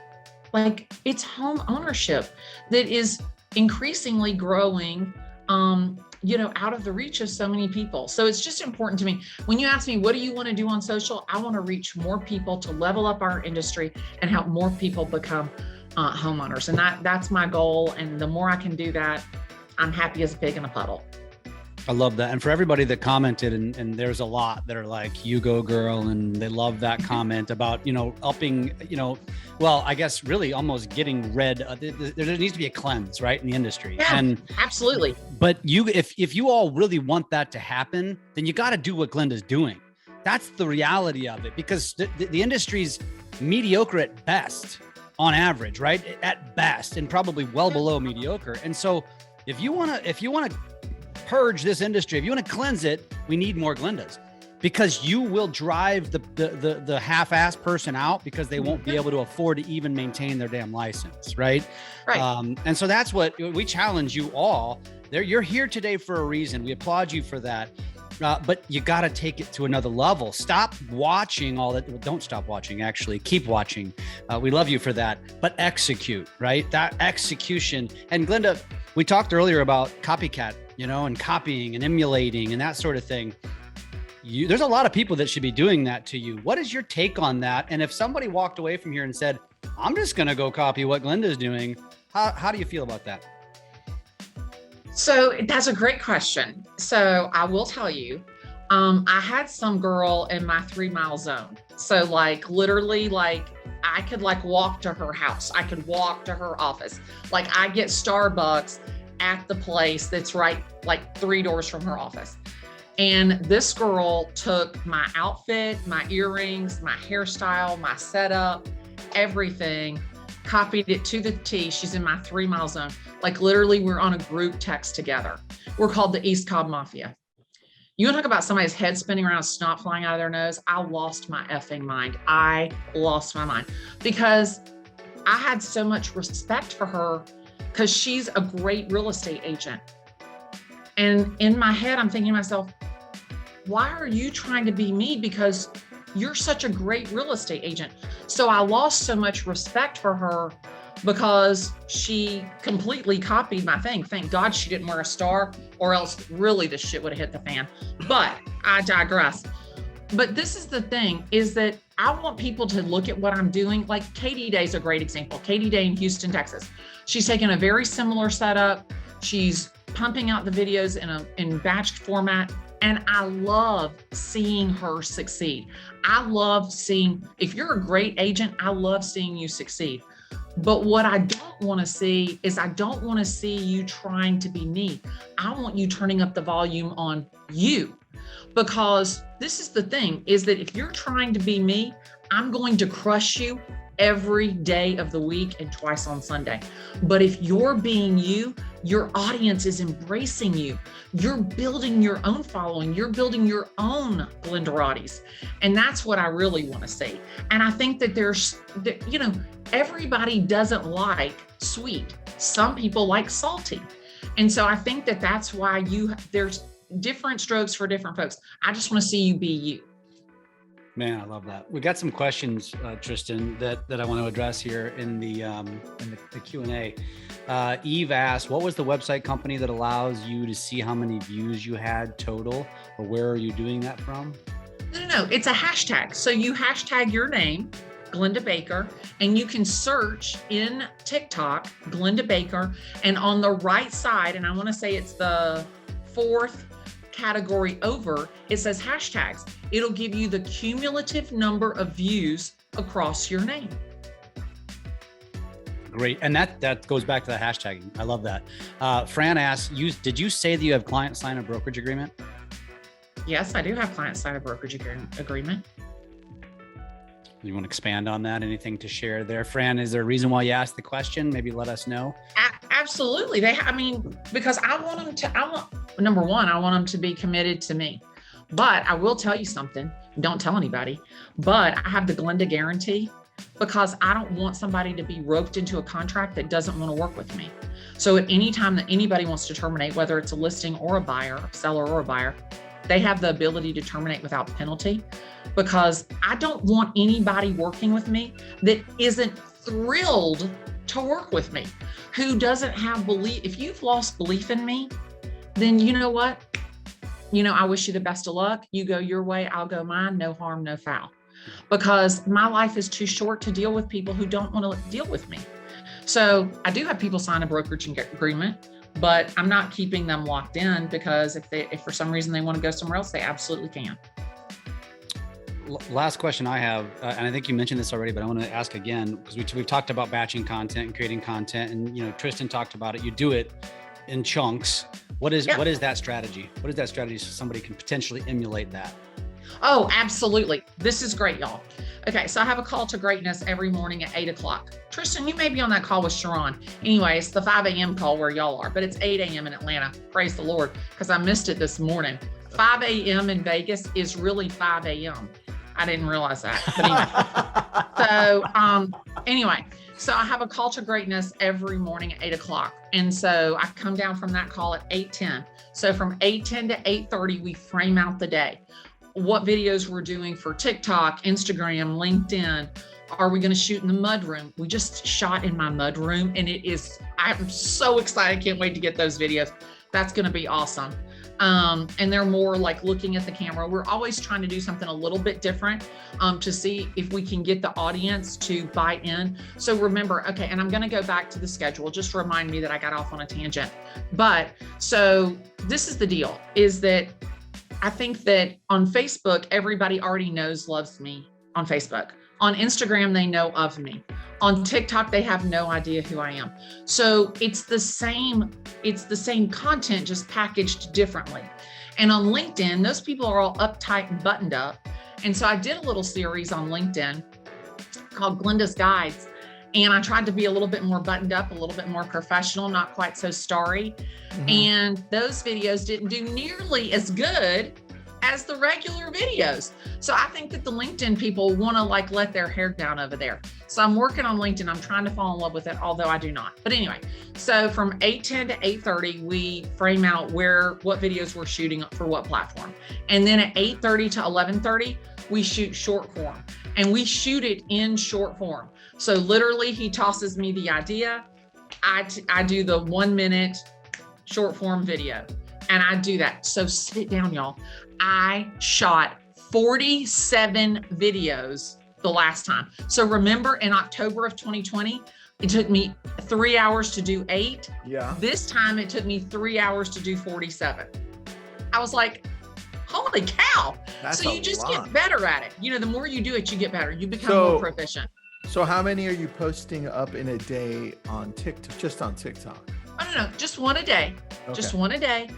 Like, it's home ownership that is increasingly growing, out of the reach of so many people. So it's just important to me. When you ask me, what do you want to do on social? I want to reach more people to level up our industry and help more people become homeowners. And that's my goal. And the more I can do that, I'm happy as a pig in a puddle. I love that. And for everybody that commented, and there's a lot that are like, you go girl, and they love that comment about, upping, well, I guess really almost getting red. There needs to be a cleanse, right, in the industry. Yeah, and absolutely. But if you all really want that to happen, then you got to do what Glennda's doing. That's the reality of it, because the industry's mediocre at best, on average, right? At best, and probably well below mediocre. And so if you want to purge this industry, if you want to cleanse it, we need more Glendas, because you will drive the half-assed person out, because they won't be able to afford to even maintain their damn license, right? Right. And so that's what we challenge you all. You're here today for a reason. We applaud you for that. But you got to take it to another level. Stop watching all that. Well, don't stop watching, actually. Keep watching. We love you for that. But execute, right? That execution. And Glennda, we talked earlier about copycat, and copying and emulating and that sort of thing. There's a lot of people that should be doing that to you. What is your take on that? And if somebody walked away from here and said, I'm just going to go copy what Glenda's doing, how do you feel about that? So that's a great question. So I will tell you, I had some girl in my 3-mile zone. So literally, I could walk to her house. I could walk to her office. I get Starbucks at the place that's right, 3 doors from her office. And this girl took my outfit, my earrings, my hairstyle, my setup, everything, copied it to the T. She's in my 3-mile zone. Literally, we're on a group text together. We're called the East Cobb Mafia. You want to talk about somebody's head spinning around, snot flying out of their nose? I lost my effing mind. I lost my mind, because I had so much respect for her, because she's a great real estate agent. And in my head, I'm thinking to myself, why are you trying to be me? Because you're such a great real estate agent. So I lost so much respect for her, because she completely copied my thing. Thank God she didn't wear a star, or else really the shit would have hit the fan. But I digress. But this is the thing, is that I want people to look at what I'm doing. Katie Day's a great example. Katie Day in Houston, Texas. She's taken a very similar setup. She's pumping out the videos in batch format. And I love seeing her succeed. I love seeing, if you're a great agent, I love seeing you succeed. But what I don't want to see is, I don't want to see you trying to be me. I want you turning up the volume on you, because this is the thing, is that if you're trying to be me, I'm going to crush you every day of the week and twice on Sunday. But if you're being you, your audience is embracing you. You're building your own following. You're building your own Glendarattis. And that's what I really want to see. And I think that everybody doesn't like sweet. Some people like salty. And so I think that that's why there's different strokes for different folks. I just want to see you be you. Man, I love that. We got some questions, Tristan, that I want to address here in the Q&A. Eve asked, what was the website company that allows you to see how many views you had total, or where are you doing that from? No, it's a hashtag. So you hashtag your name, Glennda Baker, and you can search in TikTok, Glennda Baker, and on the right side, and I want to say it's the 4th category over, it says hashtags. It'll give you the cumulative number of views across your name. Great. And that goes back to the hashtagging. I love that. Fran asks, did you say that you have client sign a brokerage agreement? Yes, I do have client sign a brokerage agreement. You want to expand on that? Anything to share there? Fran, is there a reason why you asked the question? Maybe let us know. Absolutely. Because I want them to, number one, I want them to be committed to me. But I will tell you something, don't tell anybody, but I have the Glennda guarantee, because I don't want somebody to be roped into a contract that doesn't want to work with me. So at any time that anybody wants to terminate, whether it's a listing or a buyer, a seller or a buyer, they have the ability to terminate without penalty, because I don't want anybody working with me that isn't thrilled to work with me, who doesn't have belief. If you've lost belief in me, then you know what? I wish you the best of luck. You go your way, I'll go mine. No harm, no foul. Because my life is too short to deal with people who don't want to deal with me. So I do have people sign a brokerage agreement, but I'm not keeping them locked in, because if for some reason they want to go somewhere else, they absolutely can. Last question I have, and I think you mentioned this already, but I want to ask again, because we've talked about batching content and creating content, and Tristan talked about it. You do it in chunks. What is that strategy? What is that strategy so somebody can potentially emulate that? Oh, absolutely. This is great, y'all. Okay, so I have a call to greatness every morning at 8 o'clock. Tristan, you may be on that call with Sharon. Anyway, it's the 5 a.m. call where y'all are, but it's 8 a.m. in Atlanta. Praise the Lord, because I missed it this morning. 5 a.m. in Vegas is really 5 a.m. I didn't realize that. But anyway, so I have a call to greatness every morning at 8 o'clock. And so I come down from that call at 8:10. So from 8:10 to 8:30, we frame out the day. What videos we're doing for TikTok, Instagram, LinkedIn. Are we going to shoot in the mud room? We just shot in my mud room, and I'm so excited. Can't wait to get those videos. That's going to be awesome. And they're more like looking at the camera. We're always trying to do something a little bit different to see if we can get the audience to buy in. So remember, okay, and I'm going to go back to the schedule. Just remind me that I got off on a tangent. But so this is the deal, is that I think that on Facebook, everybody already knows, loves me on Facebook. On Instagram, they know of me. On TikTok, they have no idea who I am. So it's the same content, just packaged differently. And on LinkedIn, those people are all uptight and buttoned up. And so I did a little series on LinkedIn called Glennda's Guides. And I tried to be a little bit more buttoned up, a little bit more professional, not quite so starry. Mm-hmm. And those videos didn't do nearly as good as the regular videos. So I think that the LinkedIn people want to like let their hair down over there. So I'm working on LinkedIn. I'm trying to fall in love with it, although I do not. But anyway, so from 8:10 to 8:30, we frame out what videos we're shooting for what platform. And then at 8:30 to 11:30, we shoot short form, and we shoot it in short form. So literally he tosses me the idea. I do the 1 minute short form video, and I do that. So sit down, y'all. I shot 47 videos the last time. So remember, in October of 2020, it took me 3 hours to do 8. Yeah. This time it took me 3 hours to do 47. I was like, holy cow. So you just get better at it. The more you do it, you get better. You become more proficient. So how many are you posting up in a day on TikTok, just on TikTok? I don't know, just one a day. Okay. Just one a day.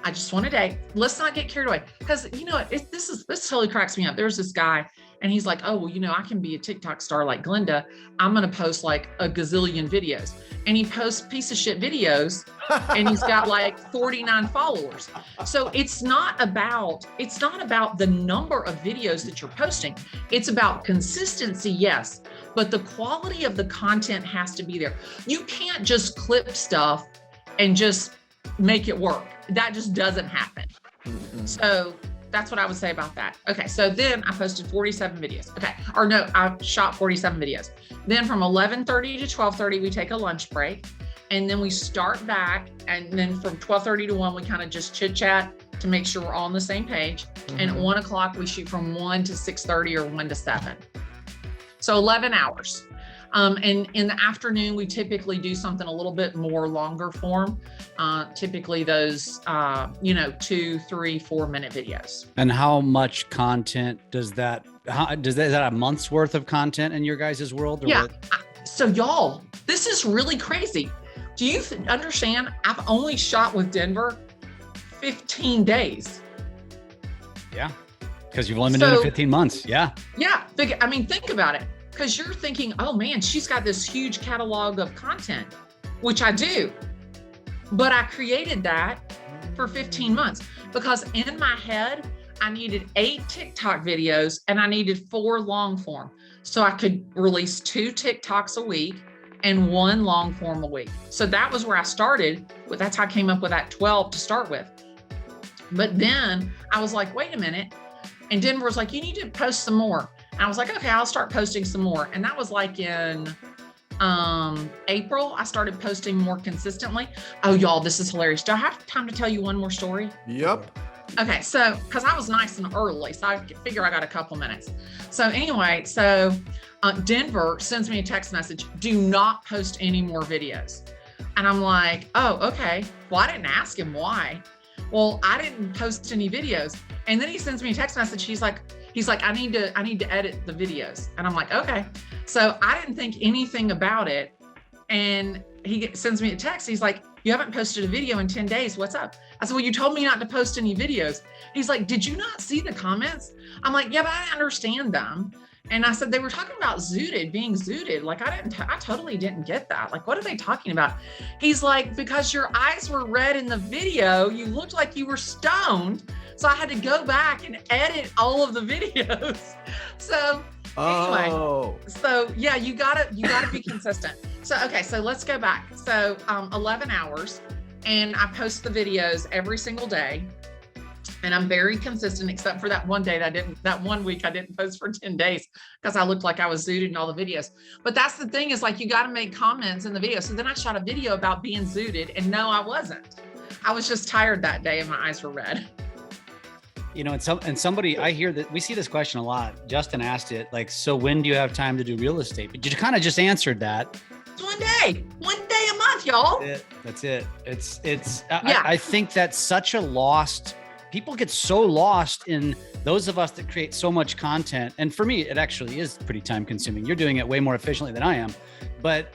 I just want a day. Let's not get carried away, because this totally cracks me up. There's this guy, and he's like, oh, well, I can be a TikTok star like Glennda. I'm going to post like a gazillion videos. And he posts piece of shit videos, and he's got like 49 followers. So it's not about the number of videos that you're posting. It's about consistency, yes, but the quality of the content has to be there. You can't just clip stuff and just make it work. That just doesn't happen. Mm-hmm. So that's what I would say about that. Okay, so then I posted 47 videos. I shot 47 videos. Then from 11:30 to 12:30, we take a lunch break, and then we start back, and then from 12:30 to 1, we kind of just chit chat to make sure we're all on the same page. Mm-hmm. And at 1 o'clock, we shoot from 1 to 6:30 or 1 to 7. So 11 hours. And in the afternoon, we typically do something a little bit more longer form. Typically those, 2, 3, 4 minute videos. And how much content is that a month's worth of content in your guys' world? Or yeah. So y'all, this is really crazy. Do you understand? I've only shot with Denver 15 days. Yeah. Because you've only been doing it 15 months. Yeah. Yeah. Think about it. Because you're thinking, oh man, she's got this huge catalog of content, which I do. But I created that for 15 months because in my head, I needed 8 TikTok videos and I needed 4 long form. So I could release 2 TikToks a week and 1 long form a week. So that was where I started. That's how I came up with that 12 to start with. But then I was like, wait a minute. And Denver was like, you need to post some more. And I was like, okay, I'll start posting some more. And that was like in April, I started posting more consistently. Oh, y'all, this is hilarious. Do I have time to tell you one more story? Yep. Okay, so, because I was nice and early, so I figure I got a couple minutes. So anyway, Denver sends me a text message, do not post any more videos. And I'm like, oh, okay. Well, I didn't ask him why. Well, I didn't post any videos. And then he sends me a text message. He's like, I need to edit the videos. And I'm like, okay. So I didn't think anything about it. And he sends me a text. He's like, you haven't posted a video in 10 days. What's up? I said, well, you told me not to post any videos. He's like, did you not see the comments? I'm like, yeah, but I understand them. And I said, they were talking about being zooted. Like, I totally didn't get that. Like, what are they talking about? He's like, because your eyes were red in the video, you looked like you were stoned. So I had to go back and edit all of the videos. So anyway, so yeah, you gotta be consistent. So, okay, so let's go back. So 11 hours, and I post the videos every single day. And I'm very consistent, except for that one day that 1 week I didn't post for 10 days because I looked like I was zooted in all the videos. But that's the thing, is like, you got to make comments in the video. So then I shot a video about being zooted, and no, I wasn't. I was just tired that day and my eyes were red. You know, and somebody, I hear that we see this question a lot. Justin asked it, like, so when do you have time to do real estate? But you kind of just answered that. It's one day a month, y'all. That's it. I think that's such a lost. People get so lost in those of us that create so much content. And for me, it actually is pretty time consuming. You're doing it way more efficiently than I am. But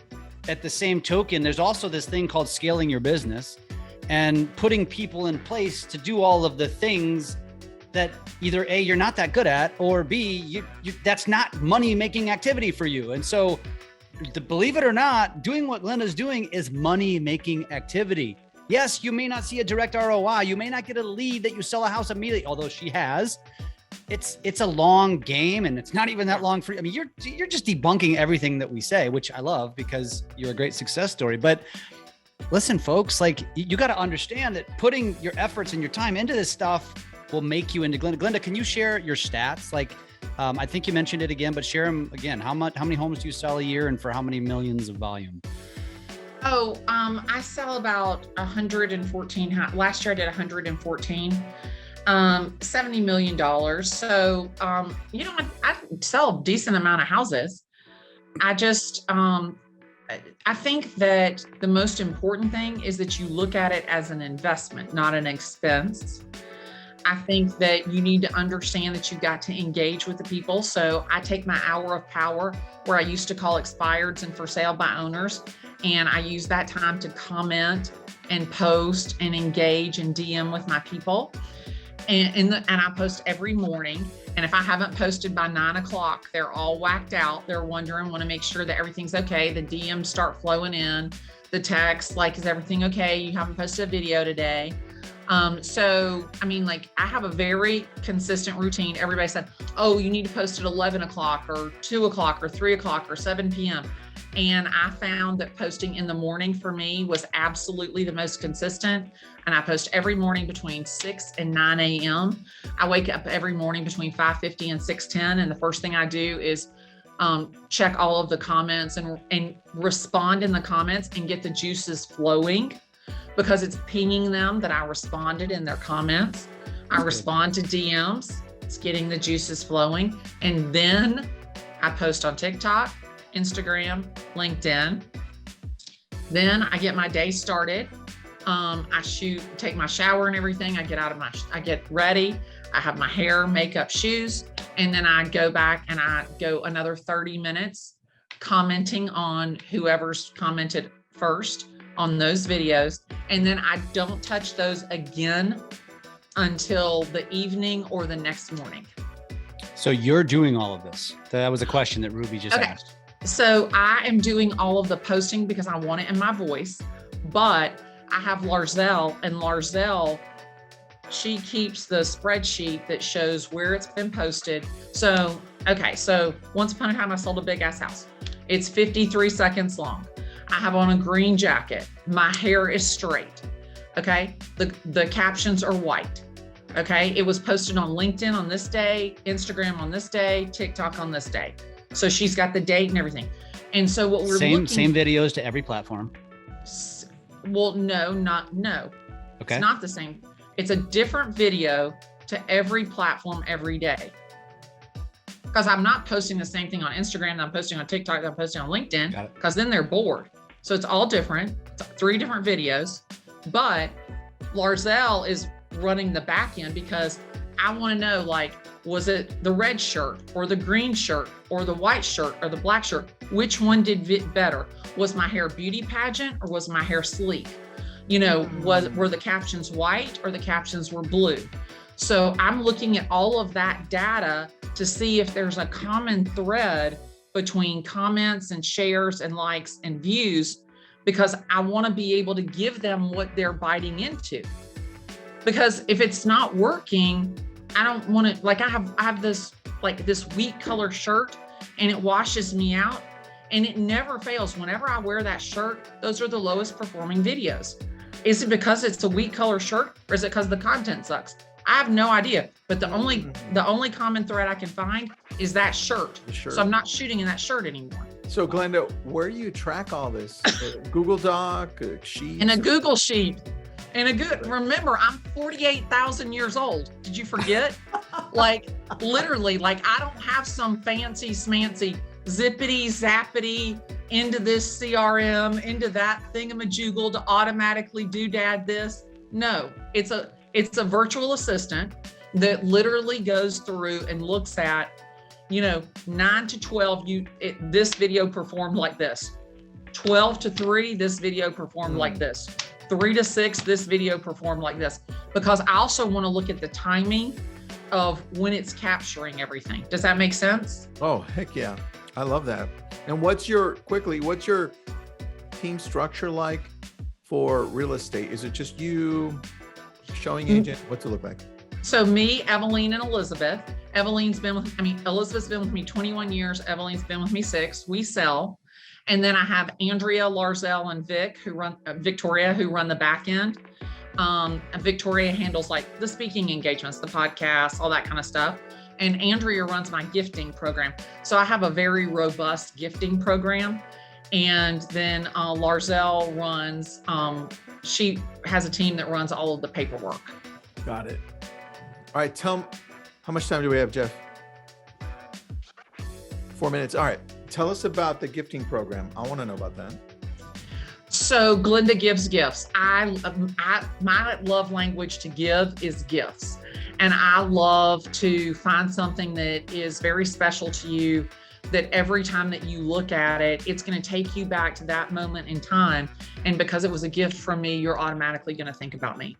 at the same token, there's also this thing called scaling your business and putting people in place to do all of the things that either A, you're not that good at, or B, that's not money making activity for you. And so, believe it or not, doing what Glennda's doing is money making activity. Yes, you may not see a direct ROI. You may not get a lead that you sell a house immediately, although she has. It's a long game, and it's not even that long for you. I mean, you're just debunking everything that we say, which I love because you're a great success story. But listen, folks, like, you got to understand that putting your efforts and your time into this stuff will make you into Glennda. Glennda, can you share your stats? Like, I think you mentioned it again, but share them again. How many homes do you sell a year, and for how many millions of volume? Oh, I sell about 114. Last year I did 114, $70 million. So, you know, I sell a decent amount of houses. I just, I think that the most important thing is that you look at it as an investment, not an expense. I think that you need to understand that you got to engage with the people. So I take my hour of power, where I used to call expireds and for sale by owners, and I use that time to comment and post and engage and DM with my people. And I post every morning. And if I haven't posted by 9 o'clock, they're all whacked out. They're wondering, want to make sure that everything's okay. The DMs start flowing in, the text, like, is everything okay? You haven't posted a video today. So, I mean, like, I have a very consistent routine. Everybody said, oh, you need to post at 11 o'clock or 2 o'clock or 3 o'clock or 7 p.m. And I found that posting in the morning for me was absolutely the most consistent. And I post every morning between 6 and 9 a.m. I wake up every morning between 5:50 and 6:10. And the first thing I do is check all of the comments and respond in the comments and get the juices flowing, because it's pinging them that I responded in their comments. I respond to DMs, it's getting the juices flowing. And then I post on TikTok, Instagram, LinkedIn. Then I get my day started. I take my shower and everything. I get ready. I have my hair, makeup, shoes. And then I go back and I go another 30 minutes commenting on whoever's commented first on those videos. And then I don't touch those again until the evening or the next morning. So you're doing all of this. That was a question that Ruby just asked. So I am doing all of the posting because I want it in my voice, but I have Larzelle, and Larzelle, she keeps the spreadsheet that shows where it's been posted. So, okay, so once upon a time I sold a big ass house. It's 53 seconds long. I have on a green jacket. My hair is straight. Okay. The captions are white. Okay. It was posted on LinkedIn on this day, Instagram on this day, TikTok on this day. So she's got the date and everything. And so what we're same videos to every platform. Well, no. Okay. It's not the same. It's a different video to every platform every day. Because I'm not posting the same thing on Instagram that I'm posting on TikTok, that I'm posting on LinkedIn, because then they're bored. So it's all different. It's 3 different videos, but Larzelle is running the back end because I want to know, like, was it the red shirt or the green shirt or the white shirt or the black shirt? Which one did better? Was my hair beauty pageant or was my hair sleek? You know, were the captions white or the captions were blue? So I'm looking at all of that data to see if there's a common thread between comments and shares and likes and views, because I want to be able to give them what they're biting into. Because if it's not working, I don't want to, like, I have this, like, this wheat color shirt, and it washes me out, and it never fails. Whenever I wear that shirt, those are the lowest performing videos. Is it because it's a wheat color shirt, or is it because the content sucks? I have no idea, but the only common thread I can find is that shirt. So I'm not shooting in that shirt anymore. So Glennda, where do you track all this? Google Doc, sheet? In a Google sheet. Remember, I'm 48,000 years old. Did you forget? Like, literally, like, I don't have some fancy smancy zippity zappity into this CRM, into that thingamajiggle to automatically doodad this. No, it's a virtual assistant that literally goes through and looks at, 9 to 12, this video performed like this. 12 to 3, this video performed like this. 3 to 6, this video performed like this. Because I also want to look at the timing of when it's capturing everything. Does that make sense? Oh, heck yeah. I love that. And what's your team structure like for real estate? Is it just you, showing agent? What's it look like? So me, Evelyn, and Elizabeth. Elizabeth's been with me 21 years. Evelyn's been with me 6. We sell. And then I have Andrea, Larzelle, and Victoria, who run the back end. And Victoria handles, like, the speaking engagements, the podcasts, all that kind of stuff. And Andrea runs my gifting program. So I have a very robust gifting program. And then Larzelle runs, she has a team that runs all of the paperwork. Got it. All right, how much time do we have, Jeff? 4 minutes. All right. Tell us about the gifting program. I want to know about that. So Glennda gives gifts. My love language to give is gifts. And I love to find something that is very special to you, that every time that you look at it, it's going to take you back to that moment in time. And because it was a gift from me, you're automatically going to think about me.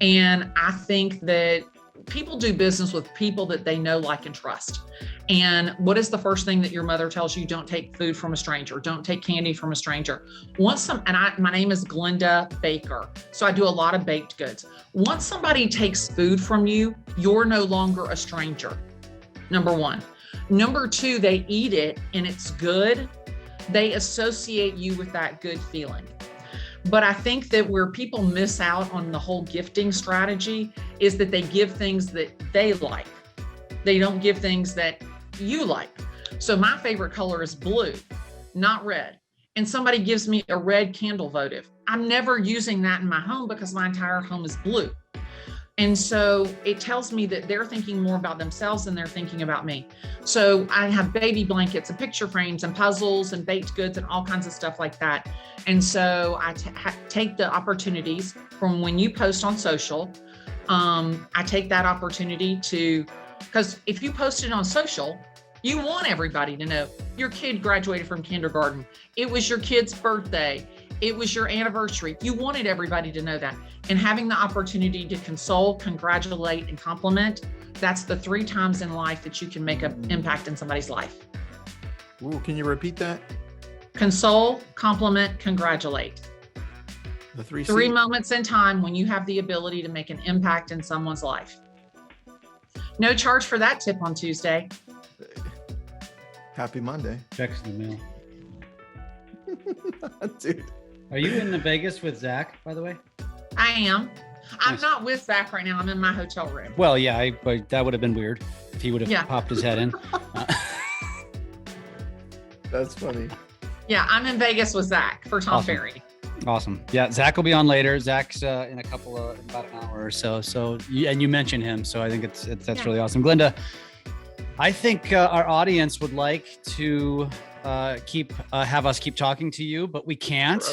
And I think that people do business with people that they know, like, and trust. And what is the first thing that your mother tells you? Don't take food from a stranger. Don't take candy from a stranger. My name is Glennda Baker. So I do a lot of baked goods. Once somebody takes food from you, you're no longer a stranger. Number 1. Number 2, they eat it and it's good. They associate you with that good feeling. But I think that where people miss out on the whole gifting strategy is that they give things that they like. They don't give things that you like. So my favorite color is blue, not red. And somebody gives me a red candle votive. I'm never using that in my home because my entire home is blue. And so it tells me that they're thinking more about themselves than they're thinking about me. So I have baby blankets and picture frames and puzzles and baked goods and all kinds of stuff like that. And so I take the opportunities from when you post on social. I take that opportunity because if you post it on social, you want everybody to know your kid graduated from kindergarten. It was your kid's birthday. It was your anniversary. You wanted everybody to know that. And having the opportunity to console, congratulate, and compliment, that's the 3 times in life that you can make an impact in somebody's life. Ooh, can you repeat that? Console, compliment, congratulate. The 3 3 moments in time when you have the ability to make an impact in someone's life. No charge for that tip on Tuesday. Happy Monday. Checks in the mail. Dude. Are you in Vegas with Zach, by the way? I am. I'm Nice. not with Zach right now. I'm in my hotel room. Well, yeah, but that would have been weird if he would have popped his head in. That's funny. Yeah, I'm in Vegas with Zach for Tom Awesome. Ferry. Awesome. Yeah, Zach will be on later. Zach's in about an hour or so. And you mentioned him, so I think that's really awesome. Glennda, I think our audience would like to have us keep talking to you, but we can't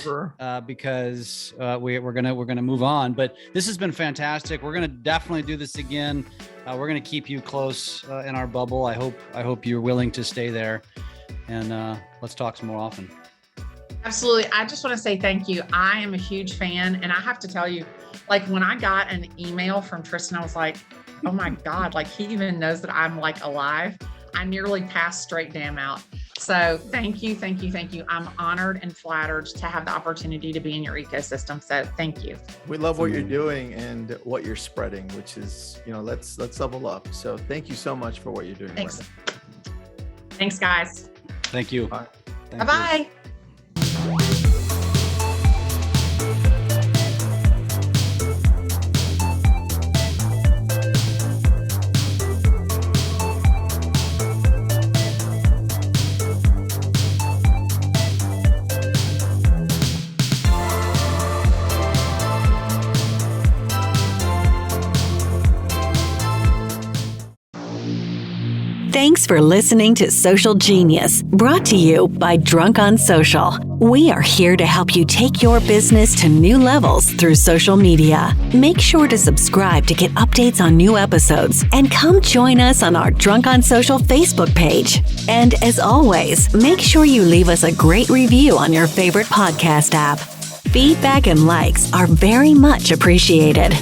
because we're gonna move on. But this has been fantastic. We're gonna definitely do this again. We're gonna keep you close in our bubble. I hope you're willing to stay there, and let's talk some more often. Absolutely. I just want to say thank you. I am a huge fan, and I have to tell you, like when I got an email from Tristan, I was like, oh my God, like he even knows that I'm like alive. I nearly passed straight damn out. So thank you. I'm honored and flattered to have the opportunity to be in your ecosystem. So thank you. We love what you're doing and what you're spreading, which is, let's level up. So thank you so much for what you're doing. Thanks. Thanks, guys. Thank you. Bye. Bye-bye. Thanks for listening to Social Genius, brought to you by Drunk on Social. We are here to help you take your business to new levels through social media. Make sure to subscribe to get updates on new episodes and come join us on our Drunk on Social Facebook page. And as always, make sure you leave us a great review on your favorite podcast app. Feedback and likes are very much appreciated.